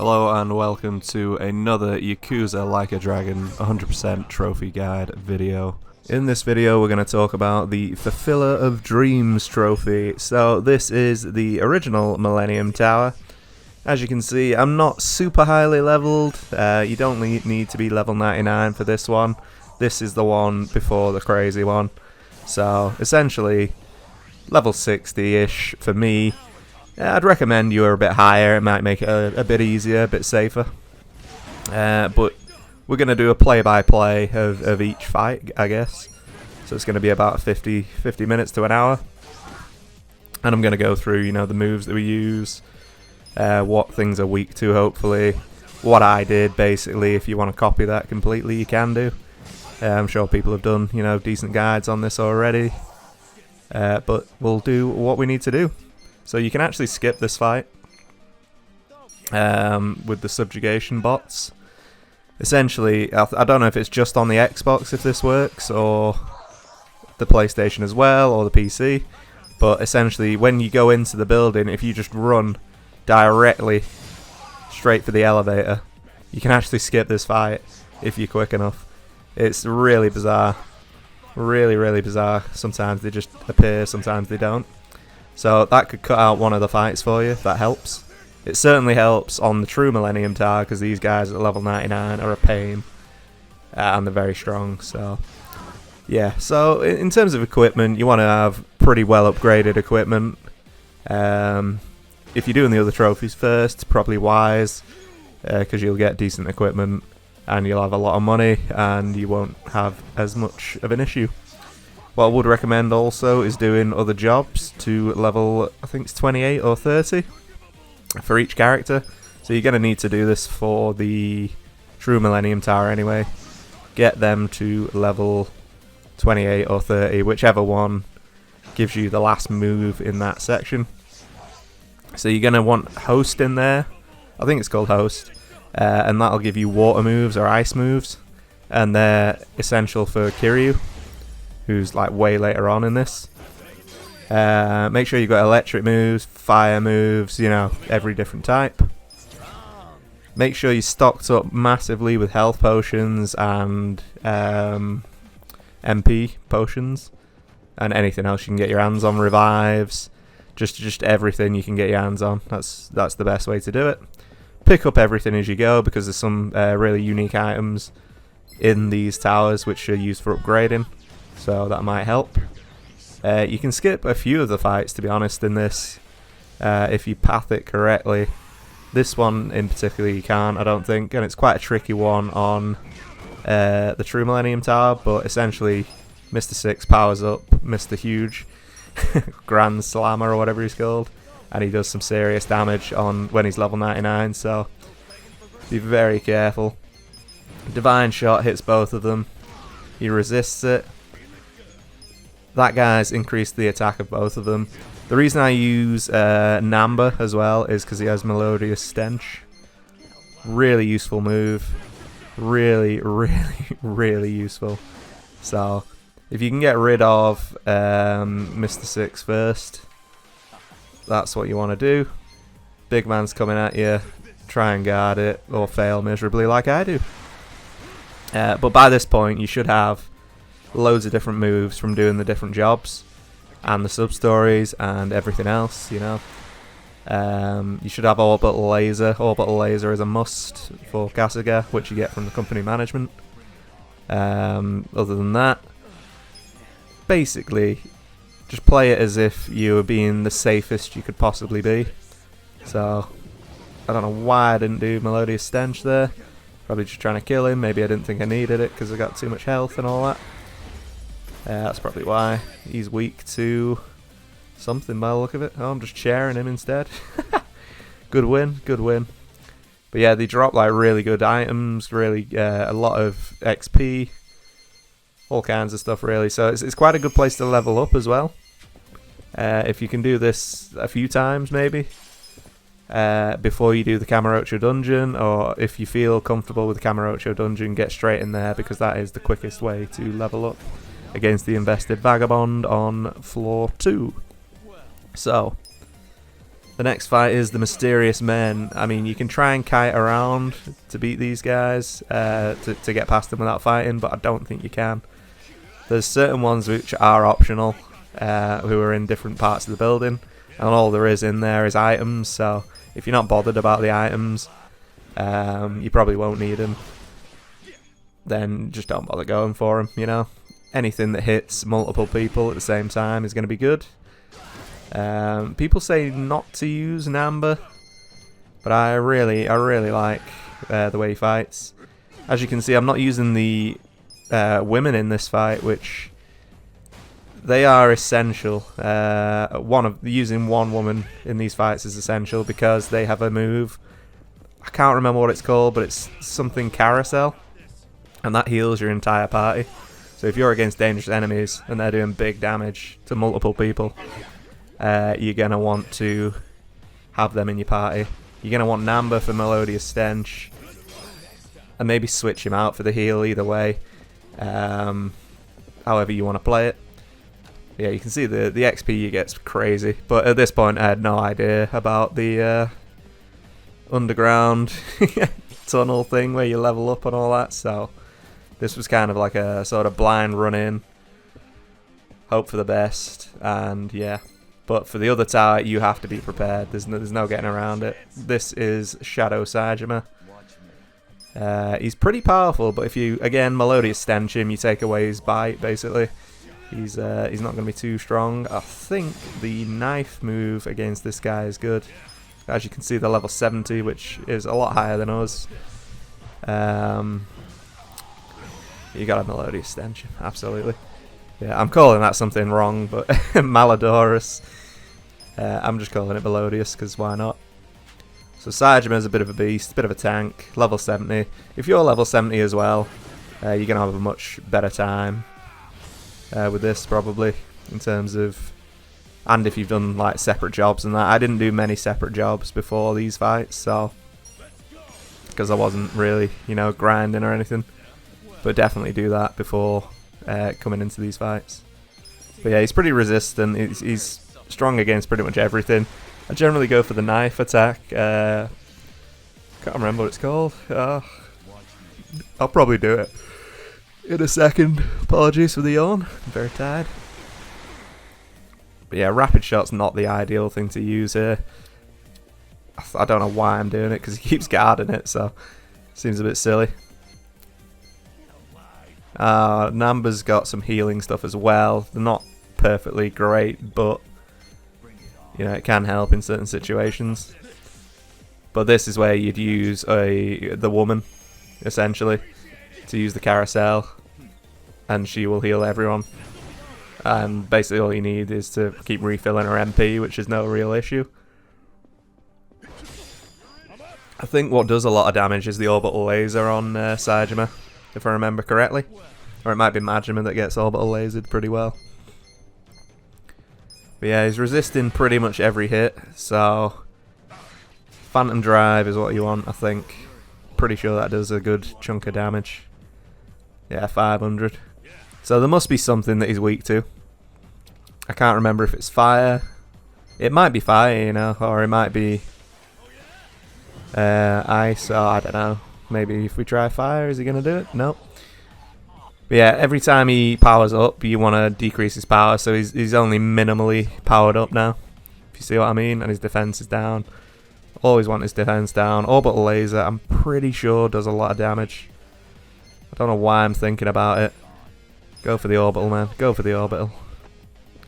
Hello and welcome to another Yakuza Like A Dragon 100% trophy guide video. In this video we're going to talk about the Fulfiller of Dreams trophy. So this is the original Millennium Tower. As you can see, I'm not super highly leveled. You don't need to be level 99 for this one. This is the one before the crazy one. So essentially level 60-ish for me. I'd recommend you are a bit higher. It might make it a bit easier, a bit safer. But we're going to do a play-by-play of each fight, I guess. So it's going to be about 50 minutes to an hour. And I'm going to go through, the moves that we use, what things are weak to, hopefully. What I did, basically. If you want to copy that completely, you can do. I'm sure people have done, decent guides on this already. But we'll do what we need to do. So you can actually skip this fight with the subjugation bots. Essentially, I don't know if it's just on the Xbox if this works, or the PlayStation as well, or the PC. But essentially, when you go into the building, if you just run directly straight for the elevator, you can actually skip this fight if you're quick enough. It's really bizarre. Really, really bizarre. Sometimes they just appear, sometimes they don't. So that could cut out one of the fights for you, if that helps. It certainly helps on the true Millennium Tower, because these guys at level 99 are a pain. And they're very strong, so... yeah, so in terms of equipment, you want to have pretty well upgraded equipment. If you're doing the other trophies first, probably wise, because you'll get decent equipment, and you'll have a lot of money, and you won't have as much of an issue. What I would recommend also is doing other jobs to level, I think it's 28 or 30 for each character. So you're going to need to do this for the true Millennium Tower anyway. Get them to level 28 or 30, whichever one gives you the last move in that section. So you're going to want Host in there. I think it's called Host. And that'll give you water moves or ice moves. And they're essential for Kiryu, who's like way later on in this. Make sure you've got electric moves, fire moves, every different type. Make sure you're stocked up massively with health potions and MP potions, and anything else you can get your hands on, revives, just everything you can get your hands on. That's the best way to do it. Pick up everything as you go, because there's some really unique items in these towers which are used for upgrading. So that might help. You can skip a few of the fights, to be honest, in this, if you path it correctly. This one in particular you can't, I don't think, and it's quite a tricky one on the true Millennium Tower, but essentially Mr. Six powers up Mr. Huge, Grand Slammer or whatever he's called, and he does some serious damage on when he's level 99, so be very careful. Divine Shot hits both of them. He resists it. That guy's increased the attack of both of them. The reason I use Namba as well is because he has Melodious Stench. Really useful move. Really, really, really useful. So, if you can get rid of Mr. Six first, that's what you want to do. Big man's coming at you. Try and guard it, or fail miserably like I do. But by this point, you should have loads of different moves from doing the different jobs and the sub-stories and everything else, You should have Orbital Laser. Orbital Laser is a must for Kasuga, which you get from the company management. Other than that, basically, just play it as if you were being the safest you could possibly be. So, I don't know why I didn't do Melodious Stench there. Probably just trying to kill him. Maybe I didn't think I needed it because I got too much health and all that. That's probably why. He's weak to something by the look of it. Oh, I'm just sharing him instead. Good win, good win. But yeah, they drop like really good items, really a lot of XP, all kinds of stuff really. So it's quite a good place to level up as well. If you can do this a few times maybe, before you do the Kamurocho dungeon, or if you feel comfortable with the Kamurocho dungeon, get straight in there, because that is the quickest way to level up against the Invested Vagabond on floor 2. So, The next fight is the Mysterious Men. I mean, you can try and kite around to beat these guys, to get past them without fighting, but I don't think you can. There's certain ones which are optional, who are in different parts of the building, and all there is in there is items, so if you're not bothered about the items, you probably won't need them. Then just don't bother going for them, you know. Anything that hits multiple people at the same time is going to be good. People say not to use Namba, but I really like the way he fights. As you can see, I'm not using the women in this fight, which they are essential. Using one woman in these fights is essential because they have a move. I can't remember what it's called, but it's something carousel, and that heals your entire party. So if you're against dangerous enemies and they're doing big damage to multiple people, you're going to want to have them in your party. You're going to want Namba for Melodious Stench, and maybe switch him out for the heal, either way. However you want to play it. Yeah, you can see the XP you get's crazy, but at this point I had no idea about the underground tunnel thing where you level up and all that, so this was kind of like a sort of blind run in, hope for the best, and yeah. But for the other tower, you have to be prepared. There's no getting around it. This is Shadow Saejima. He's pretty powerful, but if you, again, Melodious Stench him, you take away his bite, basically. He's not going to be too strong. I think the knife move against this guy is good. As you can see, they're level 70, which is a lot higher than us. You got a Melodious Stench, absolutely. Yeah, I'm calling that something wrong, but Malodorous. I'm just calling it Melodious, because why not? So Saejima's a bit of a beast, a bit of a tank, level 70. If you're level 70 as well, you're going to have a much better time with this, probably, in terms of... And if you've done, like, separate jobs and that. I didn't do many separate jobs before these fights, so... Because I wasn't really, you know, grinding or anything. But definitely do that before coming into these fights. But yeah, he's pretty resistant. He's strong against pretty much everything. I generally go for the knife attack. Can't remember what it's called. I'll probably do it in a second. Apologies for the yawn. I'm very tired. But yeah, rapid shot's not the ideal thing to use here. I don't know why I'm doing it, because he keeps guarding it, so seems a bit silly. Namba's got some healing stuff as well. They're not perfectly great, but you know, it can help in certain situations. But this is where you'd use the woman, essentially, to use the carousel, and she will heal everyone. And basically all you need is to keep refilling her MP, which is no real issue. I think what does a lot of damage is the orbital laser on Saejima, if I remember correctly. Or it might be Majima that gets orbital lasered pretty well. But yeah, he's resisting pretty much every hit, so... Phantom Drive is what you want, I think. Pretty sure that does a good chunk of damage. Yeah, 500. So there must be something that he's weak to. I can't remember if it's fire. It might be fire, you know, or it might be... ice, or I don't know. Maybe if we try fire, is he going to do it? No. But yeah, every time he powers up, you want to decrease his power, so he's only minimally powered up now, if you see what I mean, and his defense is down. Always want his defense down. Orbital laser, I'm pretty sure does a lot of damage. I don't know why I'm thinking about it. Go for the orbital, man. Go for the orbital.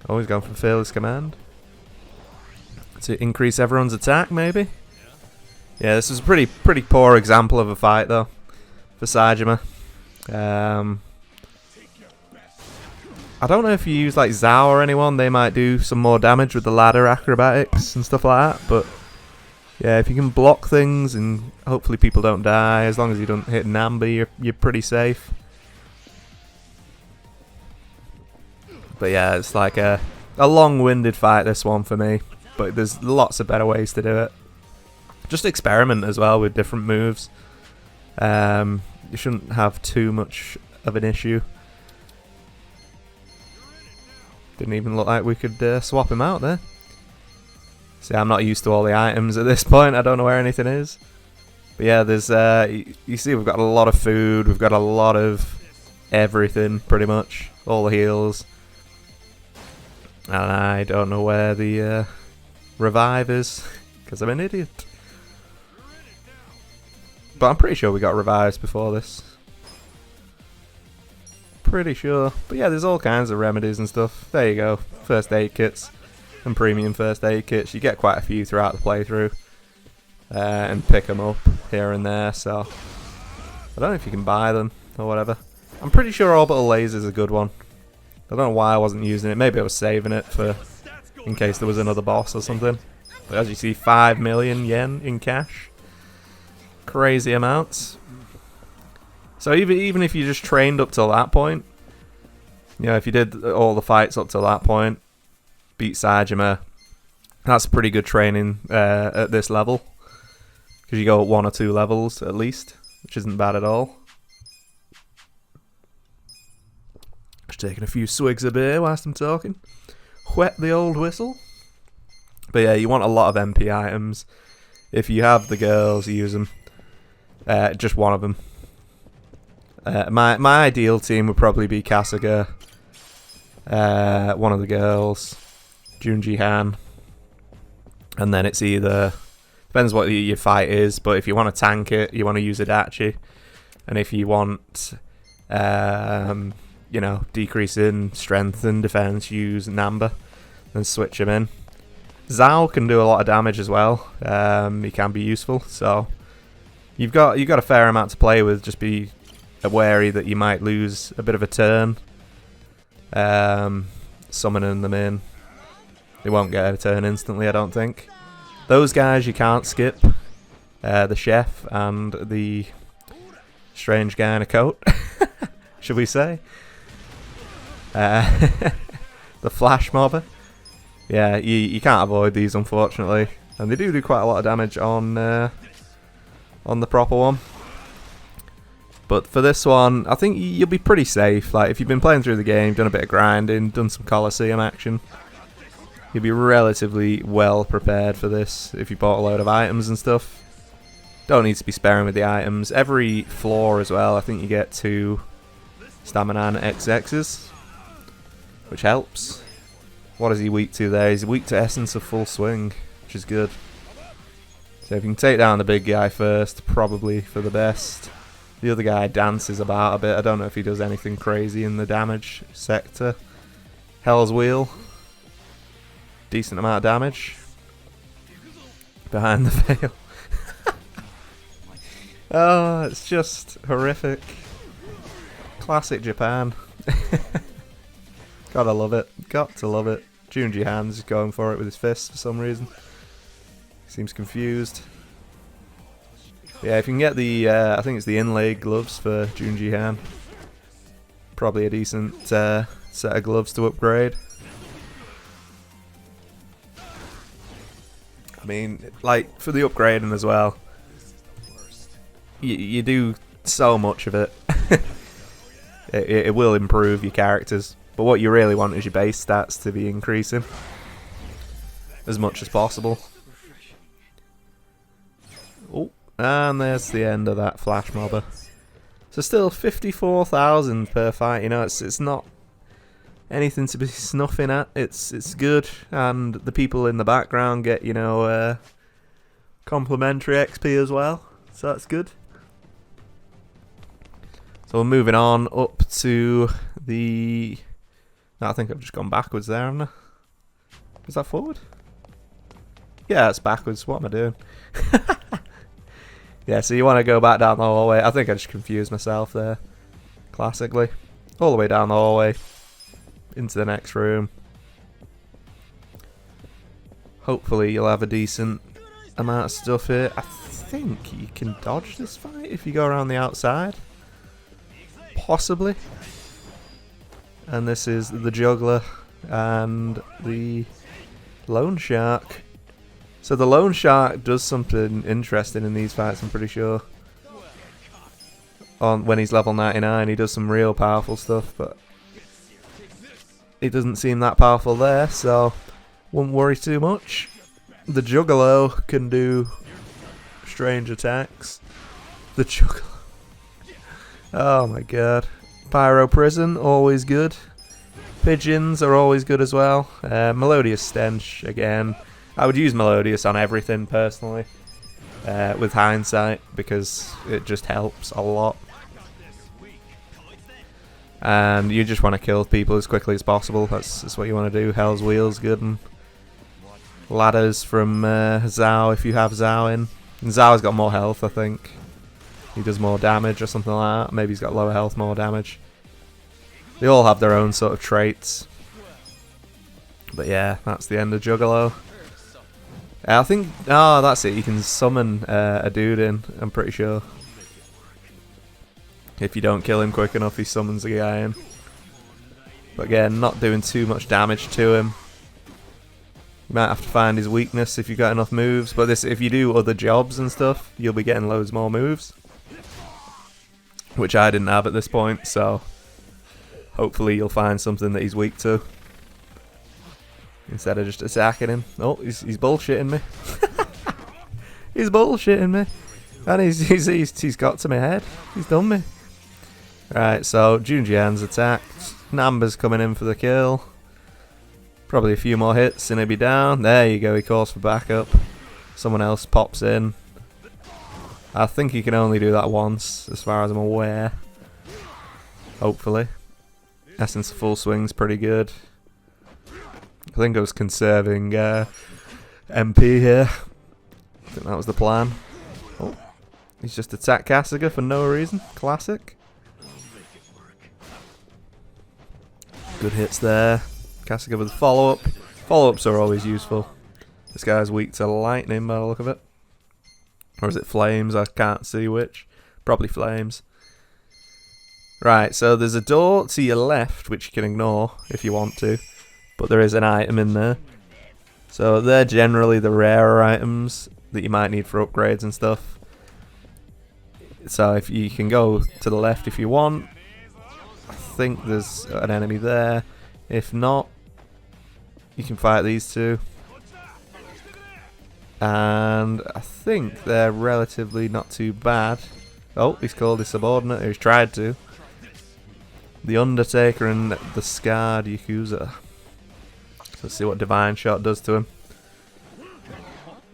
Always going for fearless command. To increase everyone's attack, maybe? Yeah, this is a pretty poor example of a fight, though, for Saejima. I don't know if you use like Zhao or anyone, they might do some more damage with the ladder acrobatics and stuff like that, but yeah, if you can block things and hopefully people don't die, as long as you don't hit Namba, you're pretty safe. But yeah, it's like a long-winded fight, this one, for me, but there's lots of better ways to do it. Just experiment as well with different moves. You shouldn't have too much of an issue. Didn't even look like we could swap him out there. See, I'm not used to all the items at this point. I don't know where anything is. But yeah, there's you see we've got a lot of food. We've got a lot of everything, pretty much. All the heals. And I don't know where the revive is, because I'm an idiot. But I'm pretty sure we got revives before this. Pretty sure. But yeah, there's all kinds of remedies and stuff. There you go. First aid kits. And premium first aid kits. You get quite a few throughout the playthrough. And pick them up here and there. So I don't know if you can buy them or whatever. I'm pretty sure orbital laser is a good one. I don't know why I wasn't using it. Maybe I was saving it for in case there was another boss or something. But as you see, 5 million yen in cash. Crazy amounts. So even if you just trained up till that point, you know, if you did all the fights up till that point, beat Saejima, that's pretty good training at this level. Because you go at 1 or 2 levels at least, which isn't bad at all. Just taking a few swigs of beer whilst I'm talking. Whet the old whistle. But yeah, you want a lot of MP items. If you have the girls, use them. Just one of them. My ideal team would probably be Kasuga, one of the girls, Junji Han, and then it's either, depends what your fight is, but if you want to tank it, you want to use Adachi, and if you want, you know, decrease in strength and defense, use Namba, and switch him in. Zhao can do a lot of damage as well. He can be useful, so you've got a fair amount to play with. Just be wary that you might lose a bit of a turn summoning them in. They won't get a turn instantly, I don't think. Those guys you can't skip. The chef and the strange guy in a coat, should we say. The flash mobber. Yeah, you can't avoid these, unfortunately. And they do quite a lot of damage on the proper one. But for this one, I think you'll be pretty safe. Like, if you've been playing through the game, done a bit of grinding, done some Coliseum action, you'll be relatively well prepared for this if you bought a load of items and stuff. Don't need to be sparing with the items. Every floor as well, I think you get 2 stamina and XXs, which helps. What is he weak to there? He's weak to Essence of Full Swing, which is good. So if you can take down the big guy first, probably for the best. The other guy dances about a bit. I don't know if he does anything crazy in the damage sector. Hell's Wheel. Decent amount of damage. Behind the veil. Oh, it's just horrific. Classic Japan. Gotta love it. Got to love it. Junji Han's going for it with his fists for some reason. Seems confused. Yeah, if you can get the, I think it's the inlaid gloves for Junji Han. Probably a decent set of gloves to upgrade. I mean, like, for the upgrading as well, you do so much of it. It will improve your characters. But what you really want is your base stats to be increasing as much as possible. Oh, and there's the end of that flash mobber. So still 54,000 per fight. You know, it's not anything to be snuffing at. It's good, and the people in the background get, you know, complimentary XP as well. So that's good. So we're moving on up to the. No, I think I've just gone backwards there, haven't I? Is that forward? Yeah, it's backwards. What am I doing? Yeah, so you want to go back down the hallway. I think I just confused myself there. Classically. All the way down the hallway. Into the next room. Hopefully you'll have a decent amount of stuff here. I think you can dodge this fight if you go around the outside. Possibly. And this is the juggler and the loan shark. So the loan shark does something interesting in these fights, I'm pretty sure. When he's level 99, he does some real powerful stuff, but he doesn't seem that powerful there, so won't worry too much. The Juggalo can do strange attacks. The Juggalo. Oh my god. Pyro Prison, always good. Pigeons are always good as well. Melodious Stench, again. I would use Melodious on everything personally. With hindsight, because it just helps a lot. And you just want to kill people as quickly as possible. That's what you want to do. Hell's Wheel's good. And ladders from Zhao if you have Zhao in. And Zhao's got more health, I think. He does more damage or something like that. Maybe he's got lower health, more damage. They all have their own sort of traits. But yeah, that's the end of Juggalo. I think... Oh, that's it. You can summon a dude in, I'm pretty sure. If you don't kill him quick enough, he summons a guy in. But again, not doing too much damage to him. You might have to find his weakness if you've got enough moves. But this, if you do other jobs and stuff, you'll be getting loads more moves. Which I didn't have at this point, so... Hopefully you'll find something that he's weak to. Instead of just attacking him. Oh, he's bullshitting me. He's bullshitting me. And he's got to my head. He's done me. Right, so Junjian's attacked. Namba's coming in for the kill. Probably a few more hits and he'll be down. There you go, he calls for backup. Someone else pops in. I think he can only do that once, as far as I'm aware. Hopefully. Essence of Full Swing's pretty good. I think I was conserving MP here. I think that was the plan. Oh, he's just attacked Kasuga for no reason. Classic. Good hits there. Kasuga with follow-up. Follow-ups are always useful. This guy's weak to lightning by the look of it. Or is it flames? I can't see which. Probably flames. Right, so there's a door to your left, which you can ignore if you want to. But there is an item in there. So they're generally the rarer items that you might need for upgrades and stuff. So if you can go to the left if you want. I think there's an enemy there. If not, you can fight these two. And I think they're relatively not too bad. Oh, he's called his subordinate, or he's tried to. The Undertaker and the Scarred Yakuza. Let's see what Divine Shot does to him.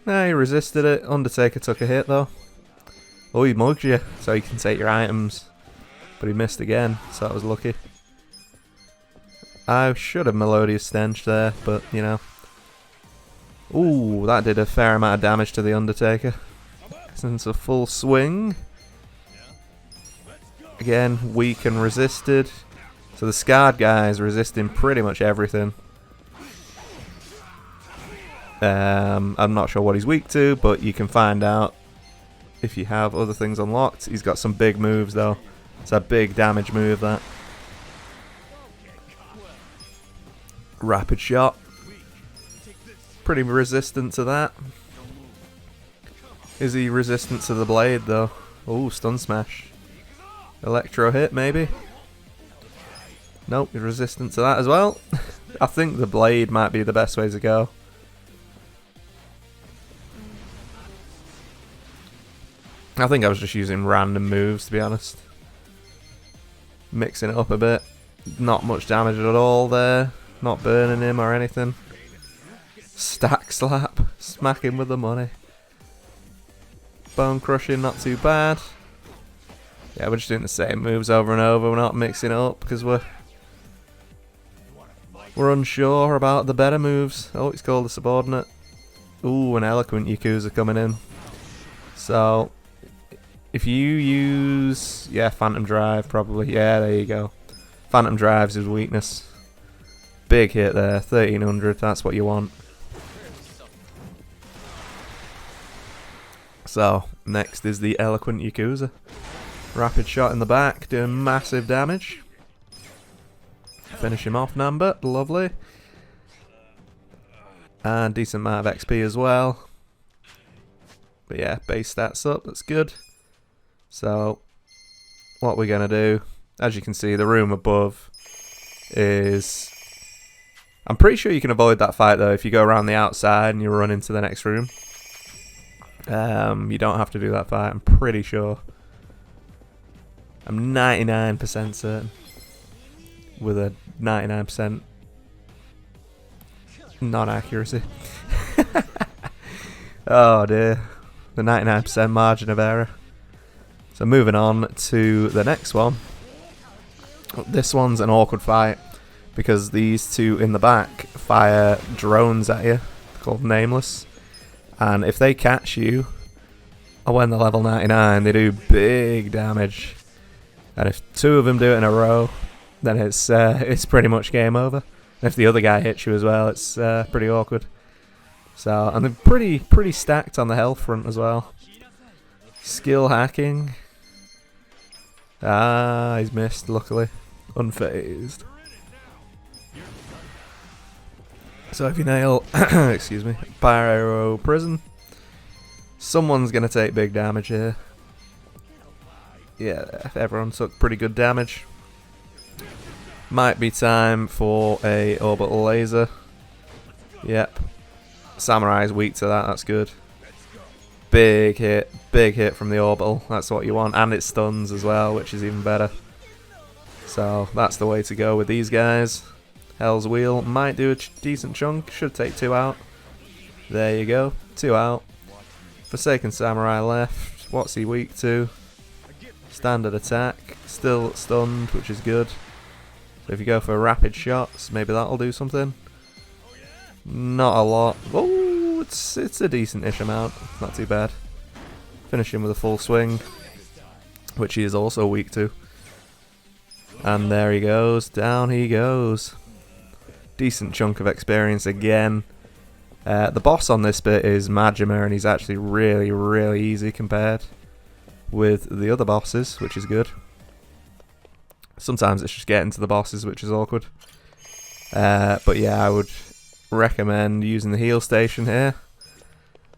Nah, he resisted it. Undertaker took a hit though. Oh, he mugged you, so you can take your items. But he missed again, so that was lucky. I should have Melodious Stench there, but you know. Ooh, that did a fair amount of damage to the Undertaker. Since a Full Swing. Again, weak and resisted. So the Scarred guy is resisting pretty much everything. I'm not sure what he's weak to, but you can find out if you have other things unlocked. He's got some big moves though. It's a big damage move, that. Rapid Shot. Pretty resistant to that. Is he resistant to the blade though? Oh, Stun Smash. Electro Hit maybe? Nope, he's resistant to that as well. I think the blade might be the best way to go. I think I was just using random moves, to be honest. Mixing it up a bit. Not much damage at all there. Not burning him or anything. Stack Slap. Smack him with the money. Bone Crushing, not too bad. Yeah, we're just doing the same moves over and over. We're not mixing it up because we're unsure about the better moves. Oh, it's called the Subordinate. Ooh, an Eloquent Yakuza coming in. So... if you use... yeah, Phantom Drive probably. Yeah, there you go. Phantom Drive's his weakness. Big hit there. 1300, that's what you want. So, next is the Eloquent Yakuza. Rapid Shot in the back, doing massive damage. Finish him off, Namba. Lovely. And decent amount of XP as well. But yeah, base stats up, that's good. So, what we're going to do, as you can see, the room above is I'm pretty sure you can avoid that fight though if you go around the outside and you run into the next room. You don't have to do that fight, I'm pretty sure. I'm 99% certain. With a 99% non-accuracy. Oh dear. The 99% margin of error. So moving on to the next one. This one's an awkward fight because these two in the back fire drones at you, called Nameless. And if they catch you, when they're level 99, they do big damage. And if two of them do it in a row, then it's pretty much game over. And if the other guy hits you as well, it's pretty awkward. So, and they're pretty stacked on the health front as well. Skill hacking. Ah, he's missed, luckily. Unfazed. So if you nail, excuse me, Pyro Prison, someone's going to take big damage here. Yeah, everyone took pretty good damage. Might be time for a orbital laser. Yep. Samurai's weak to that, that's good. Big hit from the orbital, that's what you want. And it stuns as well, which is even better. So that's the way to go with these guys. Hell's Wheel might do a decent chunk, should take 2 out. There you go, 2 out. Forsaken Samurai left, what's he weak to? Standard attack, still stunned, which is good. So if you go for rapid shots, maybe that'll do something. Not a lot. Oh, it's a decent-ish amount, not too bad. Finish him with a full swing, which he is also weak to. And there he goes, down he goes. Decent chunk of experience again. The boss on this bit is Majima, and he's actually really easy compared with the other bosses, which is good. Sometimes it's just getting to the bosses, which is awkward. But yeah, I would recommend using the heal station here.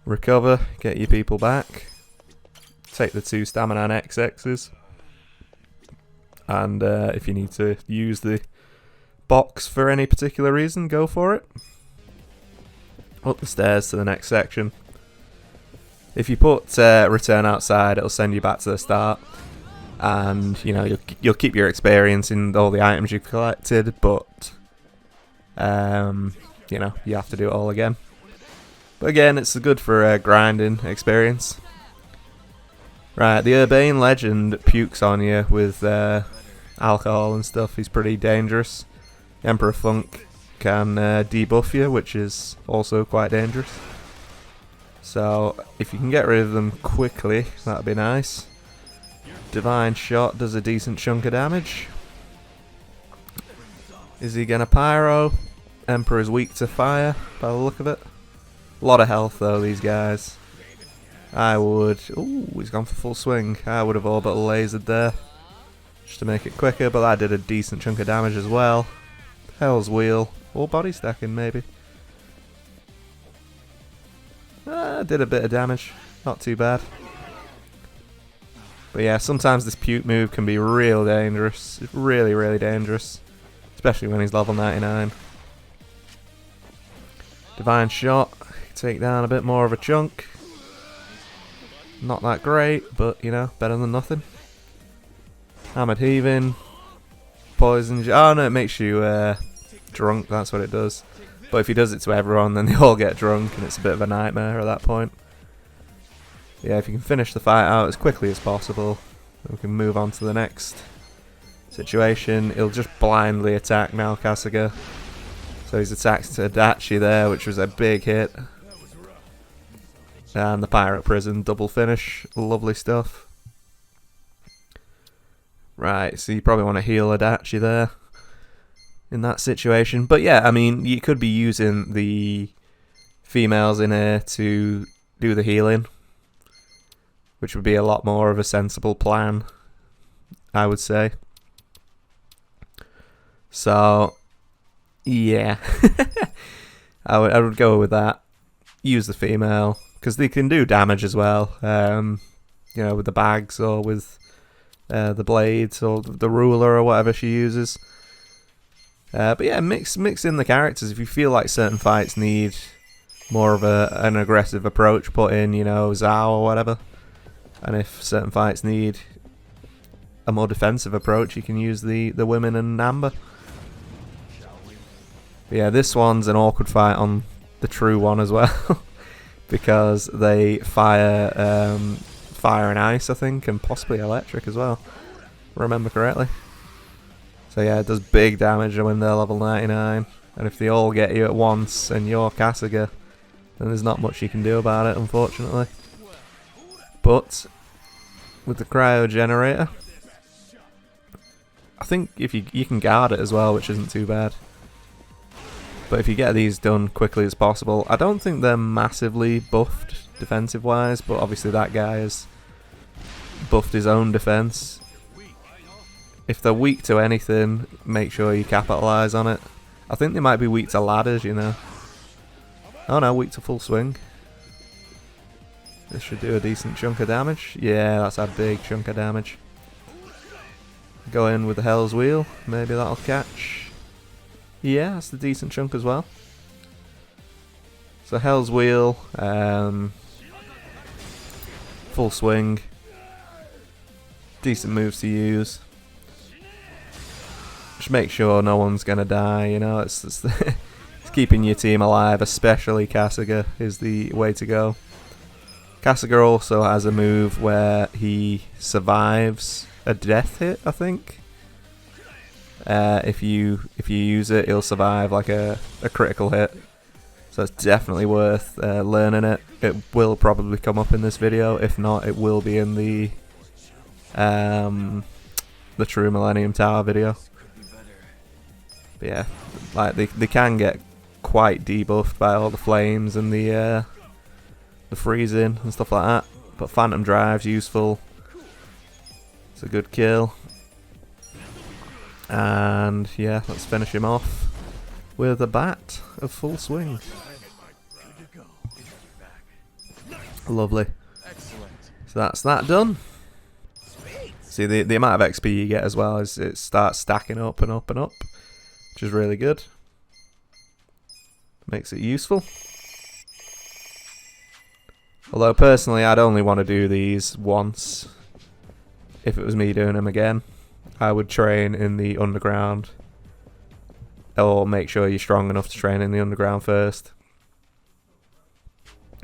Recover, get your people back. Take the 2 stamina and XXs. And if you need to use the box for any particular reason, go for it. Up the stairs to the next section. If you put return outside, it'll send you back to the start. And you know you'll keep your experience in all the items you've collected, but you know you have to do it all again. But again, it's good for grinding experience. Right, the Urbane Legend pukes on you with alcohol and stuff. He's pretty dangerous. Emperor Funk can debuff you, which is also quite dangerous. So if you can get rid of them quickly, that'd be nice. Divine Shot does a decent chunk of damage. Is he gonna pyro? Emperor's weak to fire, by the look of it. A lot of health though, these guys. I would... Ooh, he's gone for full swing. I would have orbital lasered there, just to make it quicker, but that did a decent chunk of damage as well. Hell's Wheel. Or body stacking, maybe. Did a bit of damage. Not too bad. But yeah, sometimes this puke move can be real dangerous. Really dangerous. Especially when he's level 99. Divine Shot. Take down a bit more of a chunk. Not that great, but, you know, better than nothing. Hammered Heaving. Poison... Oh no, it makes you drunk, that's what it does. But if he does it to everyone, then they all get drunk, and it's a bit of a nightmare at that point. Yeah, if you can finish the fight out as quickly as possible, then we can move on to the next situation. He'll just blindly attack now, Kasuga. So he's attacked to Adachi there, which was a big hit. And the Pirate Prison, double finish, lovely stuff. Right, so you probably want to heal Adachi there in that situation. But yeah, I mean, you could be using the females in here to do the healing, which would be a lot more of a sensible plan, I would say. So, yeah. I would go with that. Use the female, because they can do damage as well. You know, with the bags or with the blades or the ruler or whatever she uses. But yeah, mix in the characters. If you feel like certain fights need more of an aggressive approach, put in, you know, Zhao or whatever. And if certain fights need a more defensive approach, you can use the women and Amber. But yeah, this one's an awkward fight on the true one as well. Because they fire fire and ice, I think, and possibly electric as well, if I remember correctly. So yeah, it does big damage when they're level 99, and if they all get you at once and you're Kasuga, then there's not much you can do about it, unfortunately. But with the cryo generator, I think if you can guard it as well, which isn't too bad. But if you get these done quickly as possible, I don't think they're massively buffed defensive wise, but obviously that guy has buffed his own defense. If they're weak to anything, make sure you capitalize on it. I think they might be weak to ladders, you know. Oh no, weak to full swing. This should do a decent chunk of damage. Yeah, that's a big chunk of damage. Go in with the Hell's Wheel, maybe that'll catch. Yeah, that's a decent chunk as well. So Hell's Wheel, full swing, decent moves to use. Just make sure no one's gonna die, you know, it's it's keeping your team alive, especially Kasuga is the way to go. Kasuga also has a move where he survives a death hit, I think. If you use it, he'll survive like a critical hit. So it's definitely worth learning it. It will probably come up in this video. If not, it will be in the True Millennium Tower video. But yeah, like they can get quite debuffed by all the flames and the freezing and stuff like that. But Phantom Drive's useful. It's a good kill. And yeah, let's finish him off with a bat of full swing. Lovely. So that's that done. See, the amount of XP you get as well is it starts stacking up and up and up, which is really good. Makes it useful. Although personally, I'd only want to do these once. If it was me doing them again, I would train in the underground, or make sure you're strong enough to train in the underground first.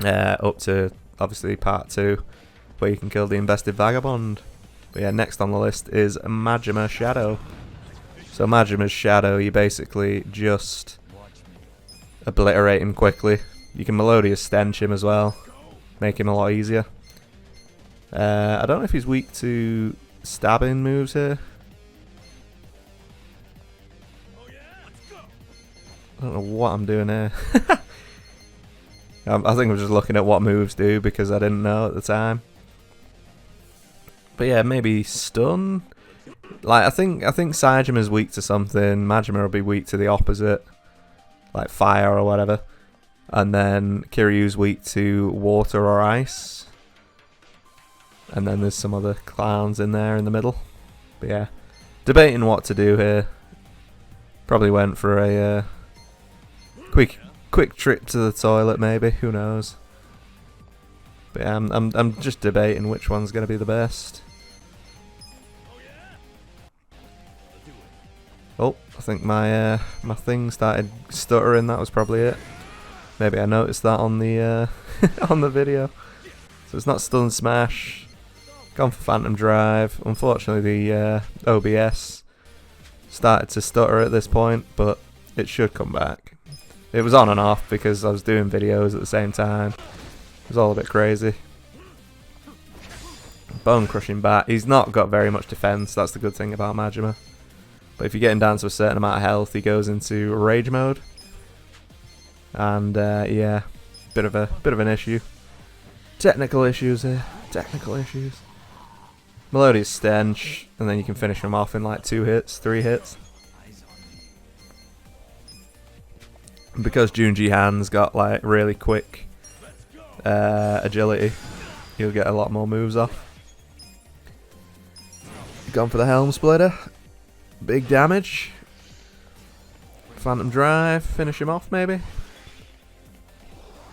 Up to obviously part 2, where you can kill the invested vagabond. But yeah, next on the list is Majima Shadow. So Majima's Shadow, you basically just obliterate him quickly. You can Melodious Stench him as well, make him a lot easier. I don't know if he's weak to stabbing moves here. I don't know what I'm doing here. I think I'm just looking at what moves do because I didn't know at the time. But yeah, maybe stun. Like I think Saejima's weak to something. Majima will be weak to the opposite, like fire or whatever. And then Kiryu's weak to water or ice. And then there's some other clowns in there in the middle. But yeah, debating what to do here. Probably went for a quick trip to the toilet, maybe. Who knows? But yeah, I'm just debating which one's gonna be the best. Oh, I think my my thing started stuttering. That was probably it. Maybe I noticed that on the on the video. So it's not stun smash. Gone for Phantom Drive. Unfortunately, the OBS started to stutter at this point, but it should come back. It was on and off because I was doing videos at the same time. It was all a bit crazy. Bone Crushing Bat. He's not got very much defense. That's the good thing about Majima. But if you're getting down to a certain amount of health, he goes into rage mode. And yeah, bit of an issue. Technical issues here. Technical issues. Melodious Stench, and then you can finish him off in like 2 hits, 3 hits. And because Junji Han's got like really quick agility, he'll get a lot more moves off. Gone for the Helm Splitter. Big damage. Phantom Drive, finish him off maybe?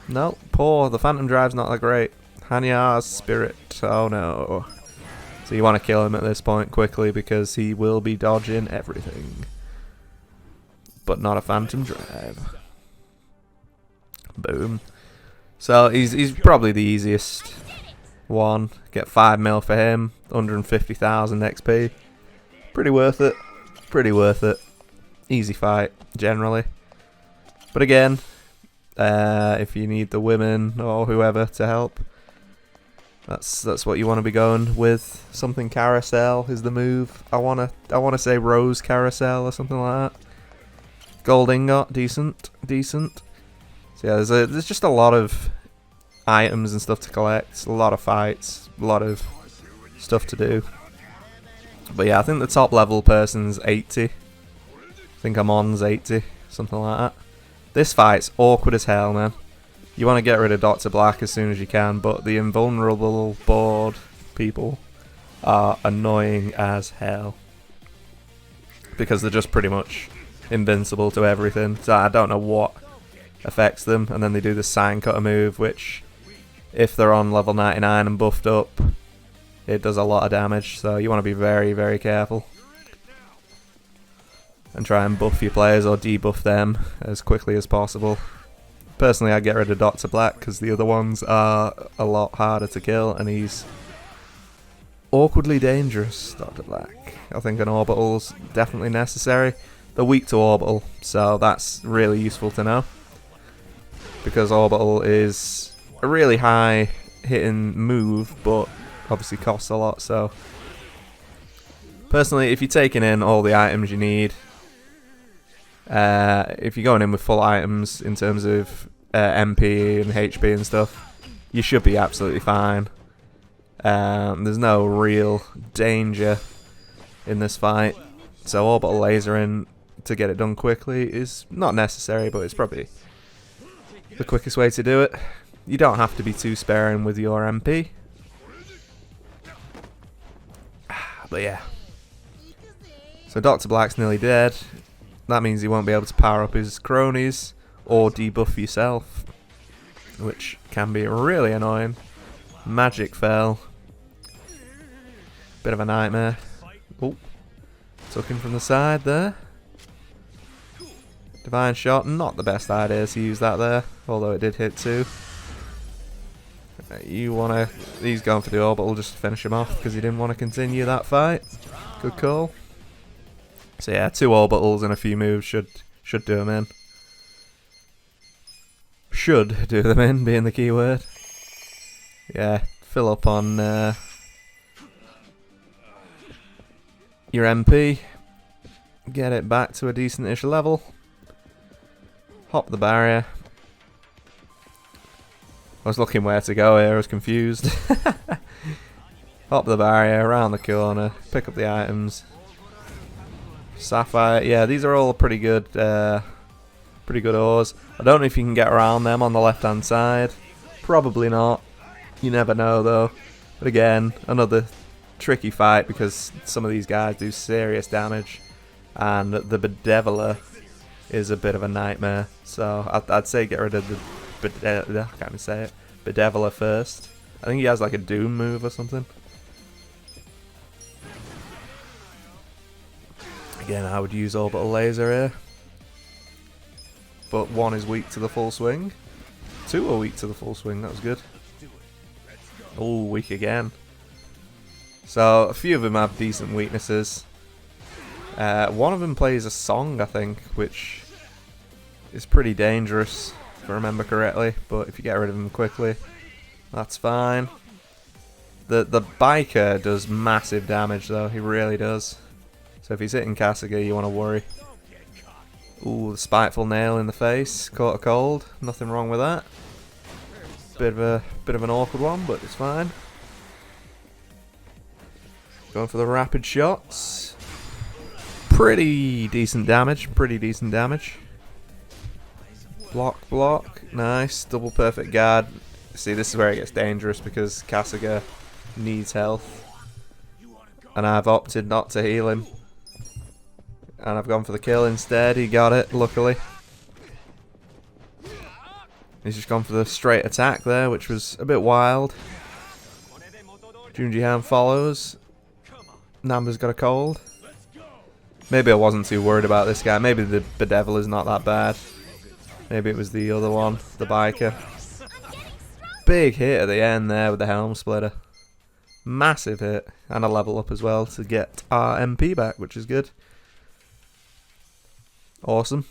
No, poor. The Phantom Drive's not that great. Hanya's Spirit, oh no. So you want to kill him at this point quickly because he will be dodging everything. But not a Phantom Drive. Boom. So he's probably the easiest one. Get 5 mil for him, 150,000 XP. Pretty worth it. Pretty worth it. Easy fight, generally. But again, if you need the women or whoever to help, that's what you want to be going with. Something carousel is the move. I wanna say rose carousel or something like that. Gold ingot, decent. So yeah, there's just a lot of items and stuff to collect, a lot of fights, a lot of stuff to do. But yeah, I think the top level person's 80. I think I'm on's 80, something like that. This fight's awkward as hell, man. You want to get rid of Dr. Black as soon as you can, but the invulnerable board people are annoying as hell. Because they're just pretty much invincible to everything. So I don't know what affects them. And then they do the sign cutter move, which if they're on level 99 and buffed up, it does a lot of damage. So you want to be very, very careful. And try and buff your players or debuff them as quickly as possible. Personally, I get rid of Dr. Black because the other ones are a lot harder to kill, and he's awkwardly dangerous, Dr. Black. I think an orbital's definitely necessary. They're weak to orbital, so that's really useful to know. Because orbital is a really high hitting move, but obviously costs a lot, so... Personally, if you're taking in all the items you need, if you're going in with full items in terms of MP and HP and stuff, you should be absolutely fine. There's no real danger in this fight, so orbital lasering to get it done quickly is not necessary, but it's probably the quickest way to do it. You don't have to be too sparing with your MP. But yeah. So Dr. Black's nearly dead. That means he won't be able to power up his cronies or debuff yourself, which can be really annoying. Magic fell. Bit of a nightmare. Oh, took him from the side there. Divine shot, not the best idea to use that there, although it did hit too. He's going for the orbital just to finish him off because he didn't want to continue that fight. Good call. So yeah, 2 orbitals and a few moves should do them in. Should do them in, being the key word. Yeah, fill up on your MP. Get it back to a decent-ish level. Hop the barrier. I was looking where to go here, I was confused. Hop the barrier, around the corner, pick up the items. Sapphire, yeah, these are all pretty good ores. I don't know if you can get around them on the left-hand side. Probably not. You never know, though. But again, another tricky fight because some of these guys do serious damage, and the Bedeviler is a bit of a nightmare. So I'd say get rid of the I can't even say it. Bedeviler first. I think he has like a Doom move or something. Again, I would use orbital laser here, but 1 is weak to the full swing. 2 are weak to the full swing. That was good. Oh, weak again. So a few of them have decent weaknesses. One of them plays a song, I think, which is pretty dangerous, if I remember correctly. But if you get rid of him quickly, that's fine. The biker does massive damage, though. He really does. So if he's hitting Kasuga, you want to worry. Ooh, the spiteful nail in the face. Caught a cold. Nothing wrong with that. Bit of an awkward one, but it's fine. Going for the rapid shots. Pretty decent damage. Block. Nice. Double perfect guard. See, this is where it gets dangerous because Kasuga needs health. And I've opted not to heal him. And I've gone for the kill instead. He got it, luckily. He's just gone for the straight attack there, which was a bit wild. Junji Han follows. Namba's got a cold. Maybe I wasn't too worried about this guy. Maybe the Bedevil is not that bad. Maybe it was the other one, the biker. Big hit at the end there with the helm splitter. Massive hit. And a level up as well to get our MP back, which is good. Awesome.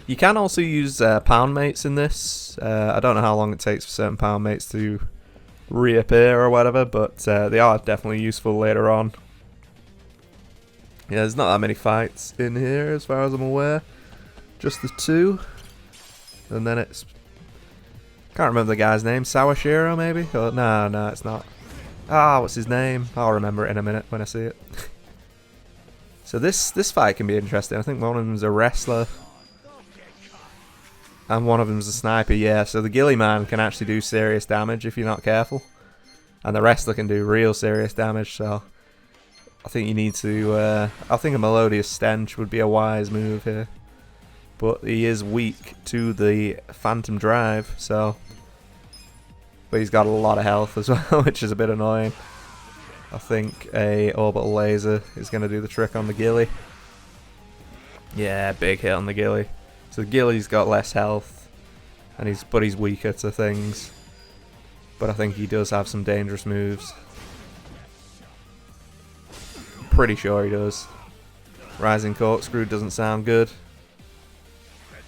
You can also use pound mates in this. I don't know how long it takes for certain pound mates to reappear or whatever, but they are definitely useful later on. Yeah, there's not that many fights in here as far as I'm aware. Just the 2. And then it's... Can't remember the guy's name. Sawashiro maybe? Oh, no, it's not. Ah, what's his name? I'll remember it in a minute when I see it. So this fight can be interesting. I think one of them's a wrestler. And one of them's a sniper, yeah. So the ghillie man can actually do serious damage if you're not careful. And the wrestler can do real serious damage, so... I think you need to... I think a melodious stench would be a wise move here. But he is weak to the phantom drive, so... But he's got a lot of health as well, which is a bit annoying. I think a orbital laser is going to do the trick on the ghillie. Yeah, big hit on the ghillie. So the ghillie's got less health, and he's weaker to things. But I think he does have some dangerous moves. Pretty sure he does. Rising corkscrew doesn't sound good.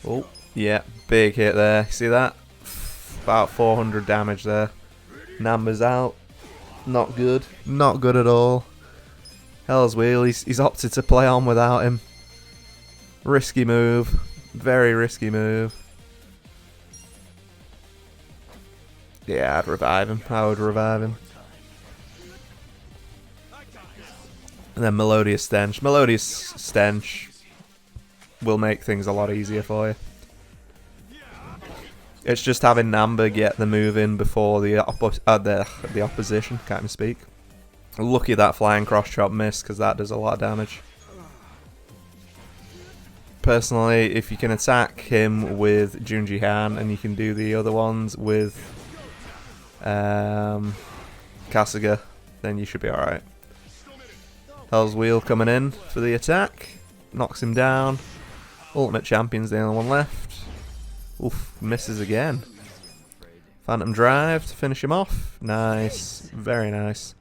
Oh, yeah, big hit there. See that? About 400 damage there. Namba's out. Not good. Not good at all. Hell's Wheel, he's opted to play on without him. Risky move. Very risky move. Yeah, I'd revive him. I would revive him. And then Melodious Stench. Melodious Stench will make things a lot easier for you. It's just having Namba get the move in before the opposition. Can't even speak. Lucky that flying cross chop missed, because that does a lot of damage. Personally, if you can attack him with Junji Han and you can do the other ones with Kasuga, then you should be alright. Hell's Wheel coming in for the attack. Knocks him down. Ultimate Champion's the only one left. Oof, misses again. Phantom Drive to finish him off. Nice. Very nice.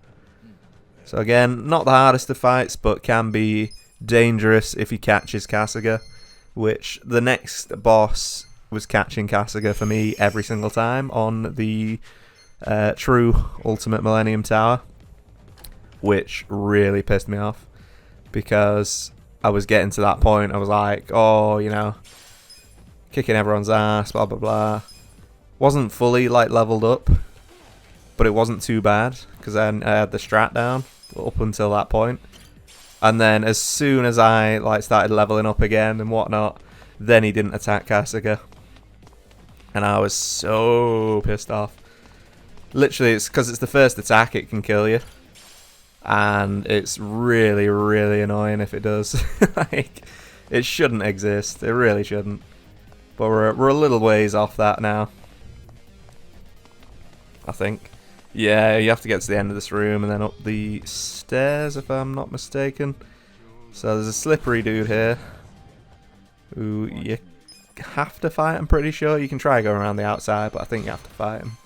So again, not the hardest of fights, but can be dangerous if he catches Kasuga. Which the next boss was catching Kasuga for me every single time on the true Ultimate Millennium Tower. Which really pissed me off. Because I was getting to that point, I was like, oh, you know, kicking everyone's ass, blah blah blah. Wasn't fully like leveled up, but it wasn't too bad because then I had the strat down up until that point. And then as soon as I like started leveling up again and whatnot, then he didn't attack Kasuga, and I was so pissed off. Literally, it's because it's the first attack, it can kill you, and it's really really annoying if it does. Like, it shouldn't exist. It really shouldn't. But we're a little ways off that now, I think. Yeah, you have to get to the end of this room and then up the stairs, if I'm not mistaken. So there's a slippery dude here who you have to fight, I'm pretty sure. You can try going around the outside, but I think you have to fight him.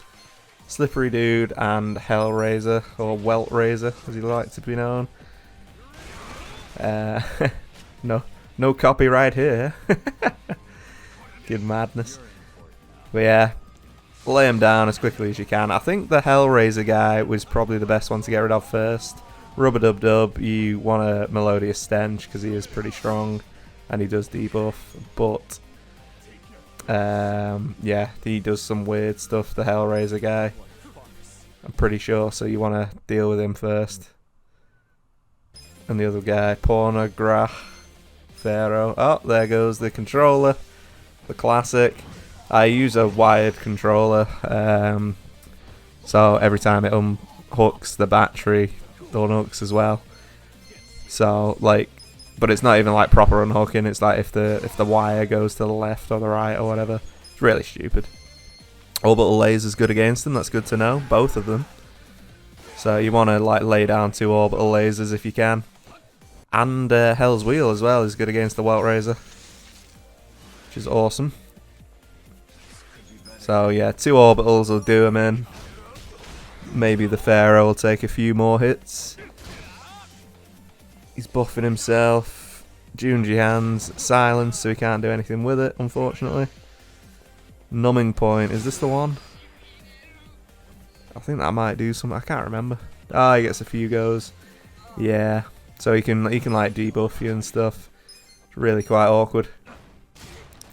Slippery dude and Hellraiser, or Weltraiser, as he likes to be known. No copyright here. Good madness. But yeah, lay him down as quickly as you can. I think the Hellraiser guy was probably the best one to get rid of first. Rub-a-dub-dub, you want a Melodious Stench because he is pretty strong and he does debuff, but yeah, he does some weird stuff, the Hellraiser guy, I'm pretty sure, so you want to deal with him first. And the other guy, Pornograph Pharaoh. Oh, there goes the controller. The classic. I use a wired controller, so every time it unhooks, the battery unhooks as well. So, like, but it's not even like proper unhooking. It's like if the wire goes to the left or the right or whatever. It's really stupid. Orbital laser's good against them. That's good to know. Both of them. So you want to like lay down 2 orbital lasers if you can. And Hell's Wheel as well is good against the Welt Razor, which is awesome. So yeah, 2 orbitals will do him in. Maybe the Pharaoh will take a few more hits. He's buffing himself. Junji hands silence, so he can't do anything with it, unfortunately. Numbing point, is this the one? I think that might do something. I can't remember. Ah, he gets a few goes. Yeah, so he can like debuff you and stuff. It's really quite awkward.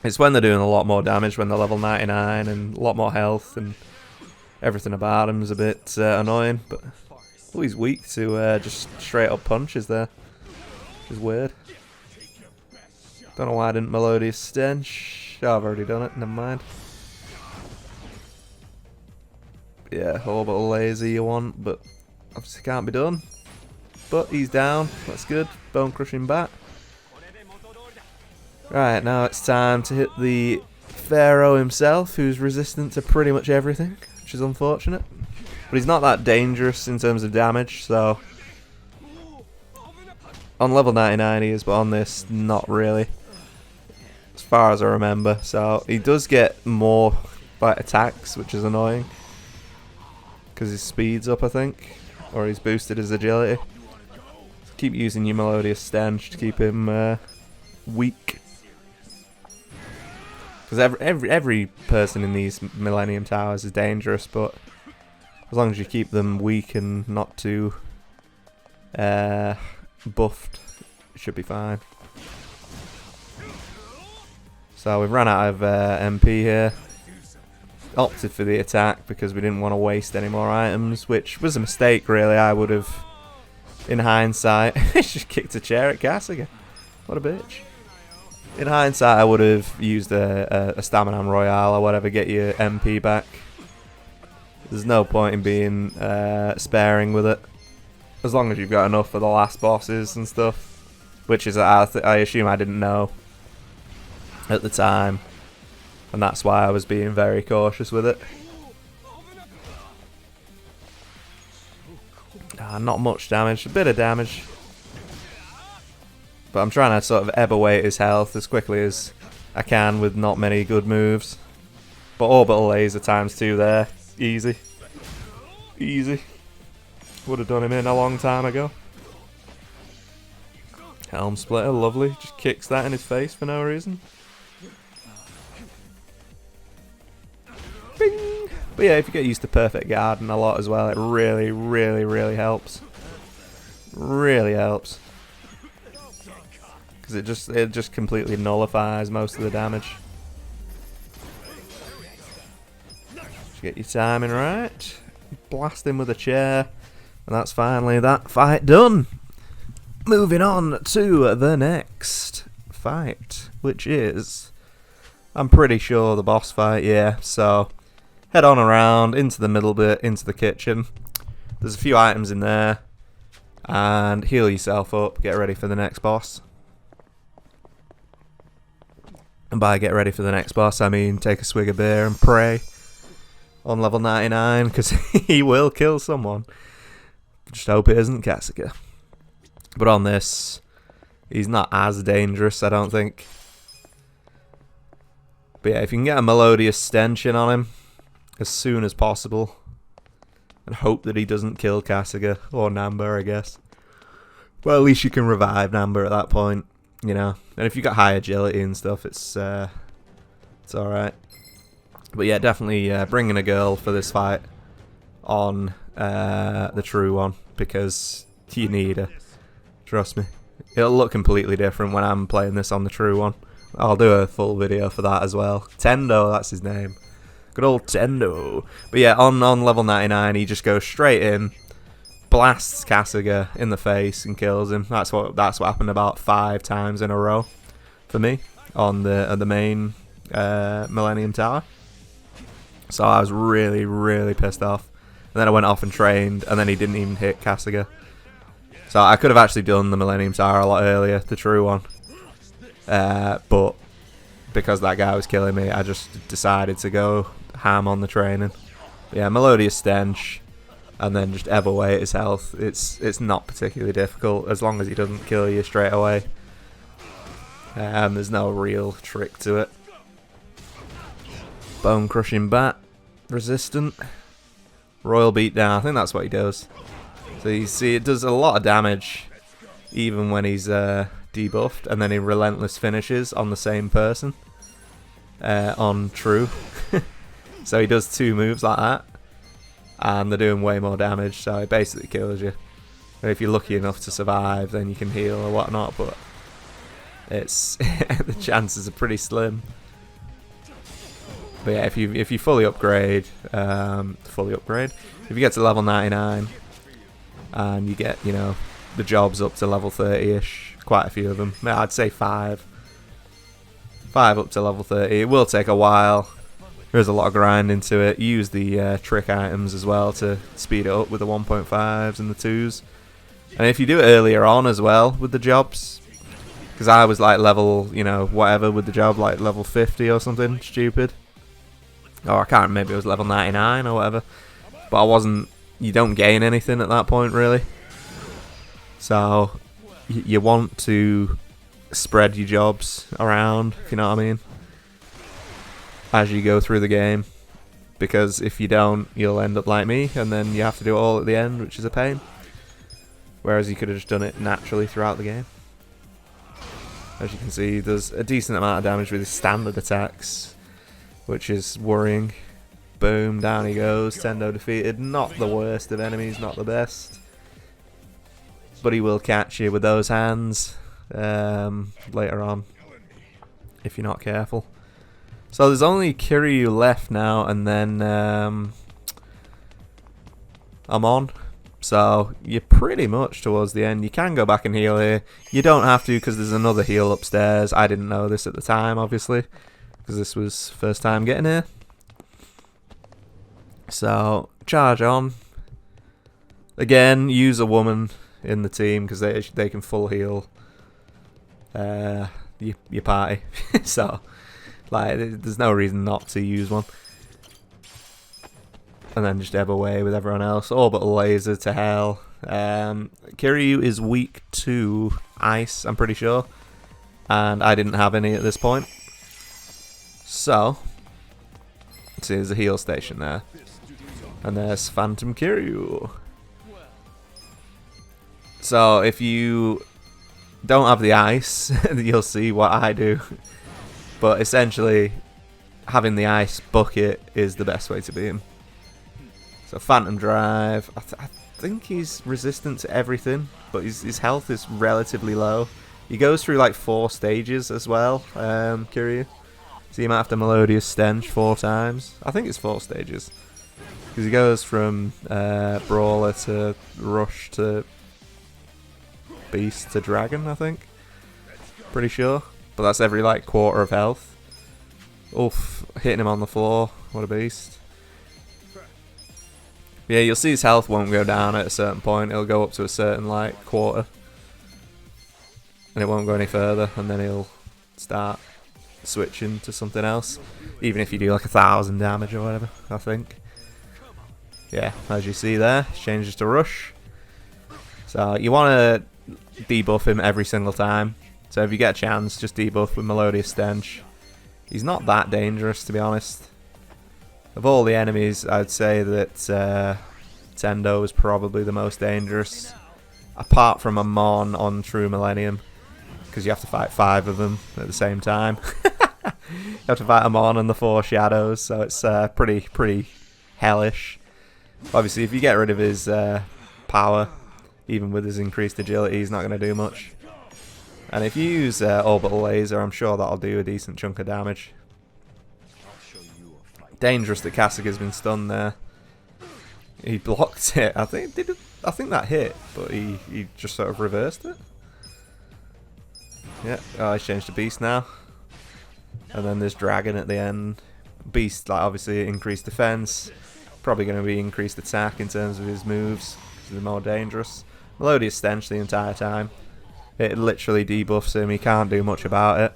It's when they're doing a lot more damage, when they're level 99 and a lot more health, and everything about him is a bit annoying. But oh, he's weak to just straight up punches there. Which is weird. Don't know why I didn't Melodious Stench. Oh, I've already done it. Never mind. Yeah, orbital laser you want, but obviously can't be done. But he's down. That's good. Bone crushing back. Right, now it's time to hit the Pharaoh himself, who's resistant to pretty much everything, which is unfortunate. But he's not that dangerous in terms of damage, so... On level 99 he is, but on this, not really. As far as I remember. So, he does get more like attacks, which is annoying. Because his speed's up, I think. Or he's boosted his agility. So keep using your Melodious Stench to keep him weak. Because every person in these Millennium Towers is dangerous, but as long as you keep them weak and not too buffed, it should be fine. So we've run out of MP here. Opted for the attack because we didn't want to waste any more items, which was a mistake really. I would have, in hindsight, just kicked a chair at Kasuga. What a bitch. In hindsight, I would have used a Stamina Royale or whatever, get your MP back. There's no point in being sparing with it. As long as you've got enough for the last bosses and stuff. Which is, I assume I didn't know at the time. And that's why I was being very cautious with it. Not much damage, a bit of damage. But I'm trying to sort of ebb away his health as quickly as I can with not many good moves. But orbital laser ×2 there. Easy. Easy. Would have done him in a long time ago. Helm Splitter, lovely. Just kicks that in his face for no reason. Bing! But yeah, if you get used to Perfect Garden a lot as well, it really, really, really helps. Really helps. Because it just completely nullifies most of the damage. Just get your timing right. Blast him with a chair. And that's finally that fight done. Moving on to the next fight, which is, I'm pretty sure, the boss fight, yeah. So, head on around, into the middle bit, into the kitchen. There's a few items in there. And heal yourself up, get ready for the next boss. And by get ready for the next boss, I mean take a swig of beer and pray on level 99, because he will kill someone. Just hope it isn't Kasuga. But on this, he's not as dangerous, I don't think. But yeah, if you can get a Melodious Stench in on him as soon as possible, and hope that he doesn't kill Kasuga, or Namba, I guess. Well, at least you can revive Namba at that point. You know, and if you got high agility and stuff, it's alright. But yeah, definitely bringing a girl for this fight on the true one, because you need her. Trust me. It'll look completely different when I'm playing this on the true one. I'll do a full video for that as well. Tendo, that's his name. Good old Tendo. But yeah, on level 99, he just goes straight in, blasts Kasuga in the face and kills him. That's what happened about 5 times in a row for me on the main Millennium Tower. So I was really, really pissed off. And then I went off and trained, and then he didn't even hit Kasuga. So I could have actually done the Millennium Tower a lot earlier, the true one. But because that guy was killing me, I just decided to go ham on the training. But yeah, Melodious Stench, and then just ever weight his health. It's not particularly difficult as long as he doesn't kill you straight away. There's no real trick to it. Bone Crushing Bat, resistant. Royal Beatdown, I think that's what he does. So you see it does a lot of damage even when he's debuffed, and then he Relentless finishes on the same person on True. So he does 2 moves like that, and they're doing way more damage, so it basically kills you. And if you're lucky enough to survive, then you can heal or whatnot, but it's the chances are pretty slim. But yeah, if you fully upgrade, if you get to level 99 and you get, you know, the jobs up to level 30ish, quite a few of them. I'd say 5 up to level 30. It will take a while. There's a lot of grind into it. Use the trick items as well to speed it up with the 1.5s and the 2s. And if you do it earlier on as well with the jobs, because I was like level, you know, whatever with the job, like level 50 or something stupid. Or I can't remember, maybe it was level 99 or whatever. But I wasn't, you don't gain anything at that point really. So you want to spread your jobs around, if you know what I mean, as you go through the game. Because if you don't, you'll end up like me, and then you have to do it all at the end, which is a pain. Whereas you could have just done it naturally throughout the game. As you can see, there's a decent amount of damage with his standard attacks, which is worrying. Boom, down he goes. Tendo defeated. Not the worst of enemies, not the best. But he will catch you with those hands later on, if you're not careful. So there's only Kiryu left now, and then I'm on. So you're pretty much towards the end. You can go back and heal here. You don't have to, because there's another heal upstairs. I didn't know this at the time, obviously, because this was first time getting here. So charge on. Again, use a woman in the team, because they can full heal your party. So like, there's no reason not to use one. And then just ebb away with everyone else. Orbital Laser to hell. Kiryu is weak to ice, I'm pretty sure. And I didn't have any at this point. So, see, there's a heal station there. And there's Phantom Kiryu. So, if you don't have the ice, you'll see what I do. But essentially, having the ice bucket is the best way to beat him. So Phantom Drive, I think he's resistant to everything, but his health is relatively low. He goes through like 4 stages as well, Kiryu. So you might have to Melodious Stench 4 times. I think it's 4 stages. Because he goes from Brawler to Rush to Beast to Dragon, I think. Pretty sure. But that's every like quarter of health. Oof, hitting him on the floor. What a beast. Yeah, you'll see his health won't go down at a certain point. It'll go up to a certain like quarter, and it won't go any further. And then he'll start switching to something else, even if you do like 1,000 damage or whatever. I think. Yeah, as you see there, changes to Rush. So you want to debuff him every single time. So if you get a chance, just debuff with Melodious Stench. He's not that dangerous, to be honest. Of all the enemies, I'd say that Tendo is probably the most dangerous, apart from a Mon on True Millennium, because you have to fight 5 of them at the same time. You have to fight a Mon and the 4 shadows, so it's pretty hellish. Obviously, if you get rid of his power, even with his increased agility, he's not going to do much. And if you use Orbital Laser, I'm sure that'll do a decent chunk of damage. Dangerous that Kasuga's been stunned there. He blocked it. I think that hit, but he just sort of reversed it. Yeah, oh, he's changed to Beast now. And then there's Dragon at the end. Beast, like, obviously increased defense. Probably going to be increased attack in terms of his moves, because they're more dangerous. Melodious Stench the entire time. It literally debuffs him, he can't do much about it.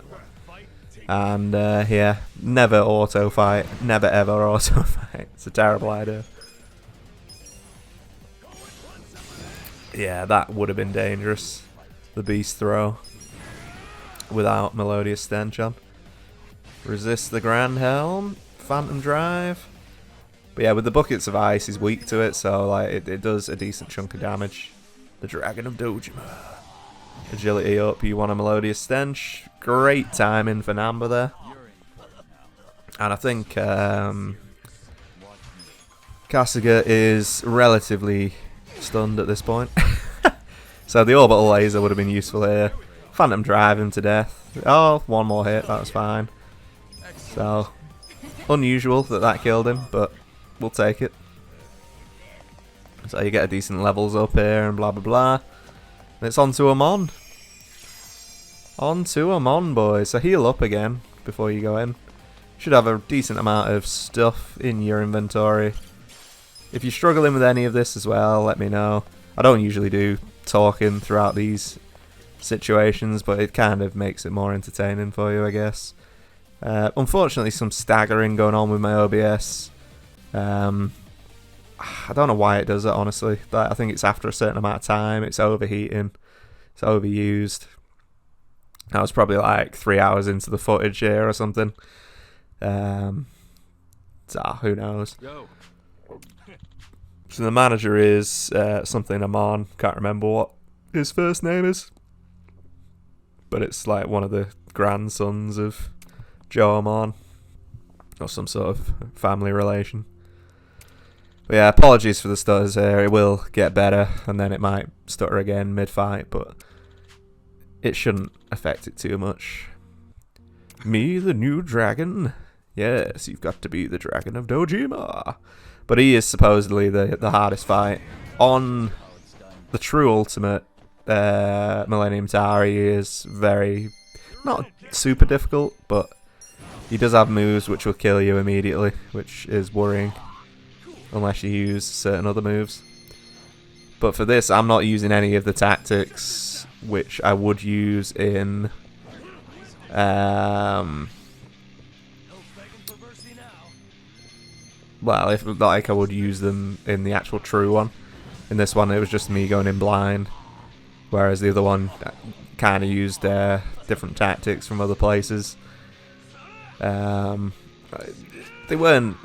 And yeah, never auto fight, never ever auto fight. It's a terrible idea. Yeah, that would have been dangerous. The Beast Throw without Melodious Stench on. Resist the Grand Helm, Phantom Drive. But yeah, with the Buckets of Ice, he's weak to it, so like it does a decent chunk of damage. The Dragon of Dojima. Agility up, you want a Melodious Stench. Great timing for Namba there. And I think Kasuga is relatively stunned at this point. So the Orbital Laser would have been useful here. Phantom Drive him to death. Oh, one more hit, that was fine. So, unusual that killed him, but we'll take it. So you get a decent levels up here and blah blah blah. And it's on to Amon. On to Amon, boys. So heal up again before you go in. Should have a decent amount of stuff in your inventory. If you're struggling with any of this as well, let me know. I don't usually do talking throughout these situations, but it kind of makes it more entertaining for you, I guess. Unfortunately, some staggering going on with my OBS. I don't know why it does it, honestly. I think it's after a certain amount of time. It's overheating. It's overused. I was probably like 3 hours into the footage here or something. So who knows? So the manager is something Amon. Can't remember what his first name is. But it's like one of the grandsons of Joe Amon. Or some sort of family relation. But yeah, apologies for the stutters here. It will get better, and then it might stutter again mid-fight, but it shouldn't affect it too much. Me, the new dragon? Yes, you've got to be the Dragon of Dojima. But he is supposedly the hardest fight. On the true ultimate Millennium Tower, he is very, not super difficult, but he does have moves which will kill you immediately, which is worrying. Unless you use certain other moves. But for this, I'm not using any of the tactics which I would use in well, if like I would use them in the actual true one. In this one, it was just me going in blind, whereas the other one kind of used different tactics from other places. They weren't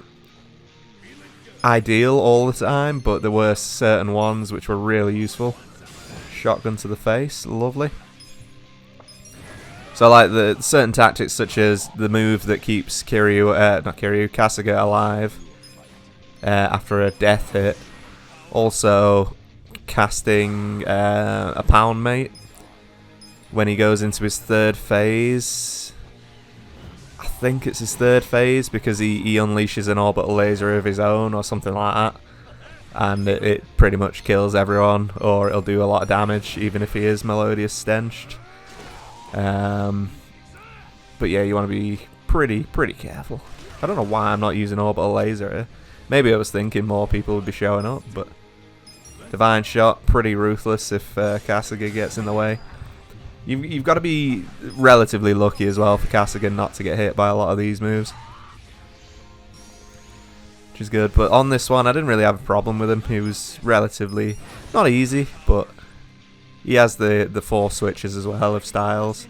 ideal all the time, but there were certain ones which were really useful. Shotgun to the face, lovely. So like the certain tactics such as the move that keeps Kasuga alive after a death hit. Also casting a pound mate when he goes into his third phase. I think it's his third phase because he unleashes an orbital laser of his own or something like that, and it pretty much kills everyone, or it'll do a lot of damage even if he is Melodious Stenched. But yeah, you want to be pretty careful. I don't know why I'm not using orbital laser here. Maybe I was thinking more people would be showing up, but Divine Shot, pretty ruthless if Kasuga gets in the way. You've got to be relatively lucky as well for Kasuga not to get hit by a lot of these moves, which is good. But on this one, I didn't really have a problem with him. He was relatively, not easy, but he has the 4 switches as well of styles.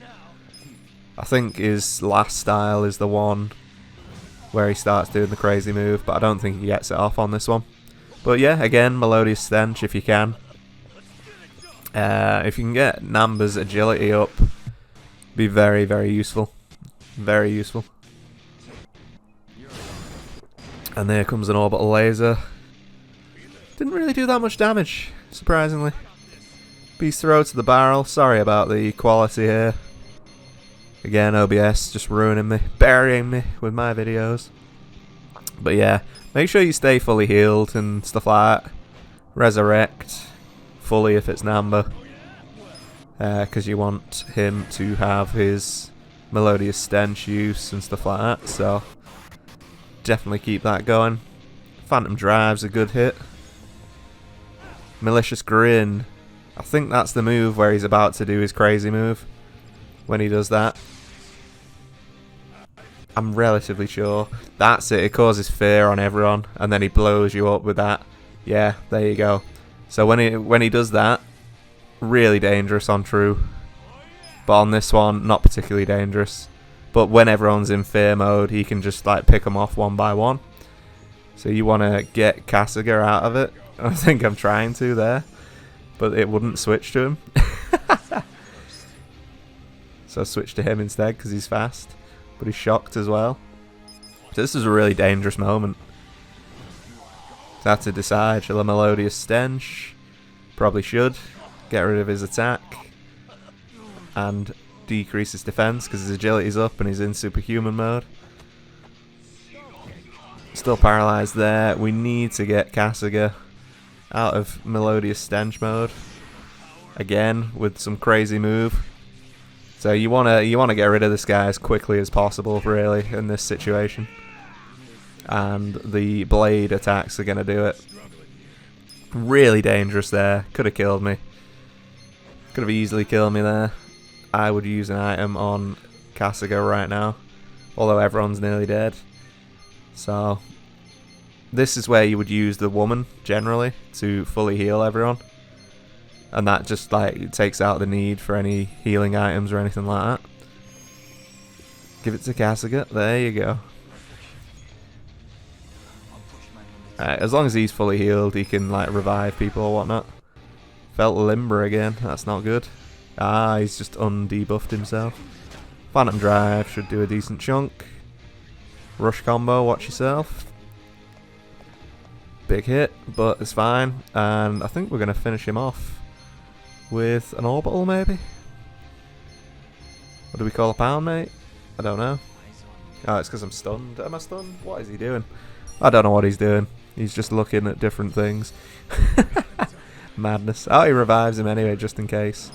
I think his last style is the one where he starts doing the crazy move, but I don't think he gets it off on this one. But yeah, again, Melodious Stench if you can. If you can get Namba's agility up, be very useful. Very useful. And there comes an orbital laser. Didn't really do that much damage, surprisingly. Beast Throw to the barrel. Sorry about the quality here. Again, OBS just ruining me, burying me with my videos. But yeah, make sure you stay fully healed and stuff like that. Resurrect fully if it's Namba, because you want him to have his Melodious Stench use and stuff like that, so definitely keep that going. Phantom Drive's a good hit. Malicious Grin. I think that's the move where he's about to do his crazy move. When he does that. I'm relatively sure. That's it. It causes fear on everyone. And then he blows you up with that. Yeah, there you go. So when he does that, really dangerous on true. But on this one, not particularly dangerous. But when everyone's in fear mode, he can just like pick them off one by one. So you want to get Kasuga out of it. I think I'm trying to there. But it wouldn't switch to him. So I switched to him instead because he's fast. But he's shocked as well. So this is a really dangerous moment. So I have to decide, shall I Melodious Stench? Probably should. Get rid of his attack. And decrease his defense because his agility's up and he's in superhuman mode. Still paralyzed there. We need to get Kasuga out of Melodious Stench mode. Again, with some crazy move. So you wanna get rid of this guy as quickly as possible, really, in this situation. And the blade attacks are gonna do it. Really dangerous there. Could have killed me. Could have easily killed me there. I would use an item on Kasuga right now, although everyone's nearly dead. So this is where you would use the woman generally to fully heal everyone. And that just like takes out the need for any healing items or anything like that. Give it to Kasuga. There you go. Alright, as long as he's fully healed, he can like revive people or whatnot. Felt limber again. That's not good. Ah, he's just undebuffed himself. Phantom Drive should do a decent chunk. Rush combo, watch yourself. Big hit, but it's fine. And I think we're going to finish him off with an orbital, maybe? What do we call a pound, mate? I don't know. Oh, it's because I'm stunned. Am I stunned? What is he doing? I don't know what he's doing. He's just looking at different things. Madness. Oh, he revives him anyway, just in case.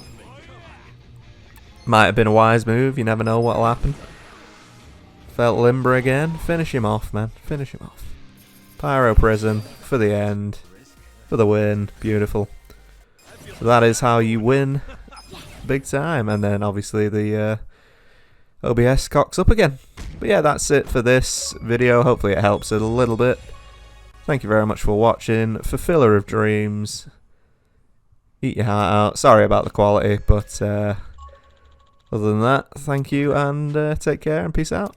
Might have been a wise move. You never know what'll happen. Felt limber again. Finish him off, man. Finish him off. Pyro Prison for the end. For the win. Beautiful. So that is how you win big time. And then obviously the OBS cocks up again. But yeah, that's it for this video. Hopefully it helps it a little bit. Thank you very much for watching. Fulfiller of Dreams. Eat your heart out. Sorry about the quality, but other than that, thank you and take care and peace out.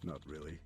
Not really.